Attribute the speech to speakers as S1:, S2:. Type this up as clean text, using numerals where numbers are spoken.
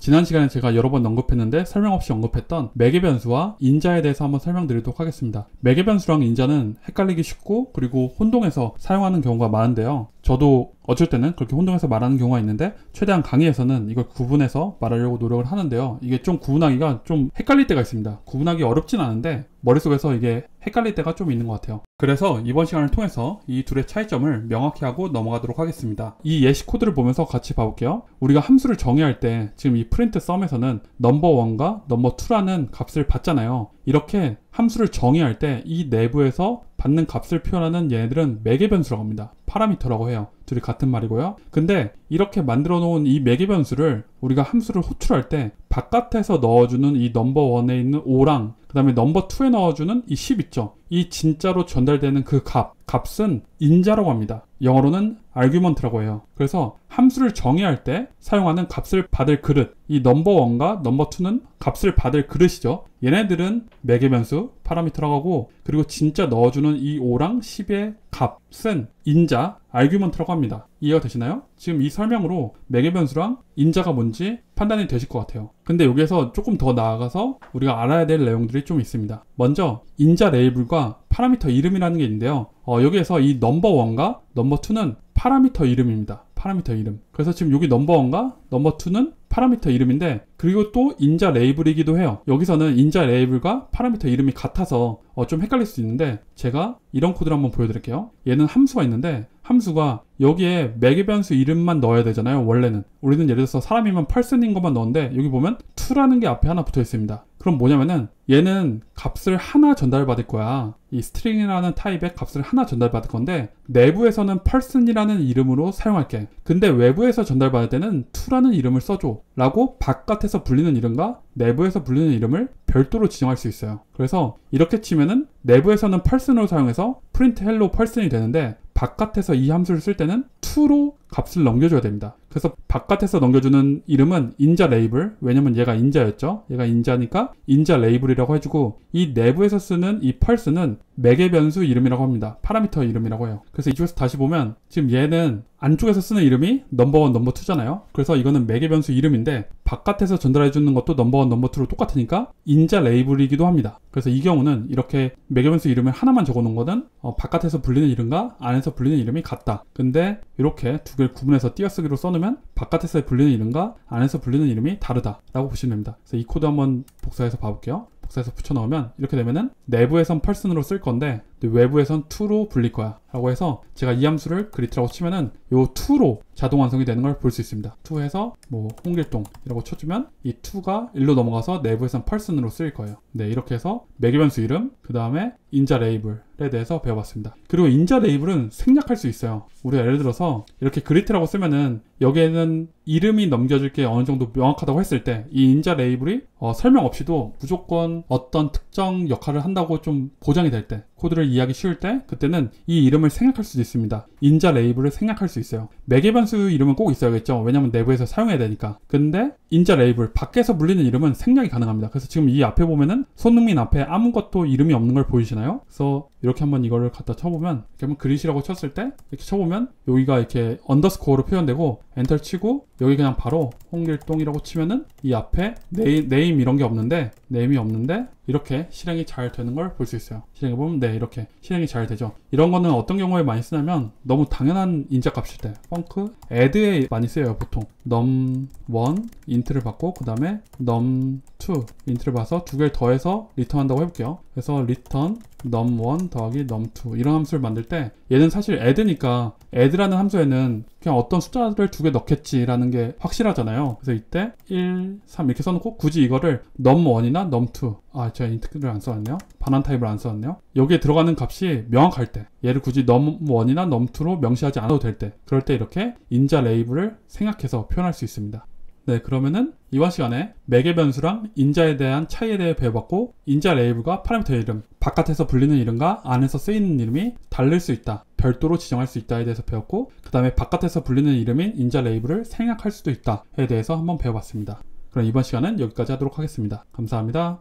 S1: 지난 시간에 제가 여러 번 언급했는데 설명 없이 언급했던 매개 변수와 인자에 대해서 한번 설명드리도록 하겠습니다. 매개 변수랑 인자는 헷갈리기 쉽고 그리고 혼동해서 사용하는 경우가 많은데요. 저도 어쩔 때는 그렇게 혼동해서 말하는 경우가 있는데 최대한 강의에서는 이걸 구분해서 말하려고 노력을 하는데요. 이게 좀 구분하기가 좀 헷갈릴 때가 있습니다. 구분하기 어렵진 않은데 머릿속에서 이게 헷갈릴 때가 좀 있는 것 같아요. 그래서 이번 시간을 통해서 이 둘의 차이점을 명확히 하고 넘어가도록 하겠습니다. 이 예시 코드를 보면서 같이 봐볼게요. 우리가 함수를 정의할 때 지금 이 프린트 썸에서는 넘버1과 넘버2라는 값을 받잖아요. 이렇게 함수를 정의할 때 이 내부에서 받는 값을 표현하는 얘네들은 매개 변수라고 합니다. 파라미터라고 해요. 둘이 같은 말이고요. 근데 이렇게 만들어 놓은 이 매개 변수를 우리가 함수를 호출할 때 바깥에서 넣어주는 이 넘버1에 있는 5랑 그 다음에 넘버2에 넣어주는 이 10 있죠. 이 진짜로 전달되는 그 값은 인자라고 합니다. 영어로는 argument라고 해요. 그래서 함수를 정의할 때 사용하는 값을 받을 그릇, 이 넘버1과 넘버2는 값을 받을 그릇이죠. 얘네들은 매개 변수, 파라미터라고 하고, 그리고 진짜 넣어주는 이 5랑 10의 값은 인자, argument라고 합니다. 이해가 되시나요? 지금 이 설명으로 매개 변수랑 인자가 뭔지 판단이 되실 것 같아요. 근데 여기에서 조금 더 나아가서 우리가 알아야 될 내용들이 좀 있습니다. 먼저 인자 레이블과 파라미터 이름이라는 게 있는데요. 여기에서 이 넘버1과 넘버2는 파라미터 이름입니다. 파라미터 이름. 그래서 지금 여기 넘버1과 넘버2는 파라미터 이름인데, 그리고 또 인자 레이블이기도 해요. 여기서는 인자 레이블과 파라미터 이름이 같아서 좀 헷갈릴 수 있는데, 제가 이런 코드를 한번 보여드릴게요. 얘는 함수가 있는데 함수가 여기에 매개 변수 이름만 넣어야 되잖아요. 원래는 우리는 예를 들어서 사람이면 person인 것만 넣었는데 여기 보면 to라는 게 앞에 하나 붙어 있습니다. 그럼 뭐냐면은 얘는 값을 하나 전달받을 거야. 이 string이라는 타입의 값을 하나 전달받을 건데 내부에서는 person이라는 이름으로 사용할게. 근데 외부에서 전달받을 때는 to라는 이름을 써줘 라고 바깥에서 불리는 이름과 내부에서 불리는 이름을 별도로 지정할 수 있어요. 그래서 이렇게 치면은 내부에서는 person으로 사용해서 print hello person이 되는데 바깥에서 이 함수를 쓸 때는 to로 값을 넘겨줘야 됩니다. 그래서 바깥에서 넘겨주는 이름은 인자 레이블, 왜냐면 얘가 인자였죠. 얘가 인자니까 인자 레이블이라고 해주고, 이 내부에서 쓰는 이 person은 매개 변수 이름이라고 합니다. 파라미터 이름이라고 해요. 그래서 이쪽에서 다시 보면 지금 얘는 안쪽에서 쓰는 이름이 넘버1, 넘버2잖아요. 그래서 이거는 매개 변수 이름인데 바깥에서 전달해주는 것도 넘버1, 넘버2로 똑같으니까 인자 레이블이기도 합니다. 그래서 이 경우는 이렇게 매개 변수 이름을 하나만 적어놓은 거는 바깥에서 불리는 이름과 안에서 불리는 이름이 같다. 근데 이렇게 두 개를 구분해서 띄어쓰기로 써놓으면 바깥에서 불리는 이름과 안에서 불리는 이름이 다르다 라고 보시면 됩니다. 그래서 이 코드 한번 복사해서 봐볼게요. 복사해서 붙여넣으면 이렇게 되면은 내부에선 person으로 쓸 건데 외부에선 to로 불릴 거야 라고 해서 제가 이 함수를 greet라고 치면은 요 to로 자동 완성이 되는 걸 볼 수 있습니다. to 해서 뭐 홍길동이라고 쳐주면 이 to가 1로 넘어가서 내부에선 person으로 쓰일 거예요. 네, 이렇게 해서 매개 변수 이름, 그 다음에 인자 레이블에 대해서 배워봤습니다. 그리고 인자 레이블은 생략할 수 있어요. 우리가 예를 들어서 이렇게 greet라고 쓰면은 여기에는 이름이 넘겨줄 게 어느 정도 명확하다고 했을 때 이 인자 레이블이 설명 없이도 무조건 어떤 특정 역할을 한다고 좀 보장이 될 때, 코드를 이해하기 쉬울 때, 그때는 이 이름을 생략할 수도 있습니다. 인자 레이블을 생략할 수 있어요. 매개 변수 이름은 꼭 있어야겠죠. 왜냐면 내부에서 사용해야 되니까. 근데 인자 레이블, 밖에서 불리는 이름은 생략이 가능합니다. 그래서 지금 이 앞에 보면은 손흥민 앞에 아무것도 이름이 없는 걸 보이시나요? 그래서 이렇게 한번 이거를 갖다 쳐보면, 이렇게 한번 그릿이라고 쳤을 때 이렇게 쳐보면 여기가 이렇게 언더스코어로 표현되고 엔터 치고 여기 그냥 바로 홍길동이라고 치면은 이 앞에 네임 이런 게 없는데, 네임이 없는데 이렇게 실행이 잘 되는 걸 볼 수 있어요. 실행해보면 네, 이렇게 실행이 잘 되죠. 이런 거는 어떤 경우에 많이 쓰냐면 너무 당연한 인자 값일 때, func add에 많이 쓰여요. 보통 num1 인트를 받고 그 다음에 num2 인트를 봐서 두 개를 더해서 리턴한다고 해볼게요. 그래서 return num1 더하기 num2 이런 함수를 만들 때 얘는 사실 add니까 add라는 함수에는 그냥 어떤 숫자를 두 개 넣겠지라는 게 확실하잖아요. 그래서 이때 1, 3 이렇게 써놓고 굳이 이거를 num1이나 num2, 제가 인트를 안 써왔네요. 반환 타입을 안 써왔네요. 여기에 들어가는 값이 명확할 때, 얘를 굳이 num1이나 num2로 명시하지 않아도 될 때, 그럴 때 이렇게 인자 레이블을 생략해서 표현할 수 있습니다. 네, 그러면은 이번 시간에 매개 변수랑 인자에 대한 차이에 대해 배워봤고, 인자 레이블과 파라미터 이름, 바깥에서 불리는 이름과 안에서 쓰이는 이름이 다를 수 있다, 별도로 지정할 수 있다에 대해서 배웠고, 그 다음에 바깥에서 불리는 이름인 인자 레이블을 생략할 수도 있다에 대해서 한번 배워봤습니다. 그럼 이번 시간은 여기까지 하도록 하겠습니다. 감사합니다.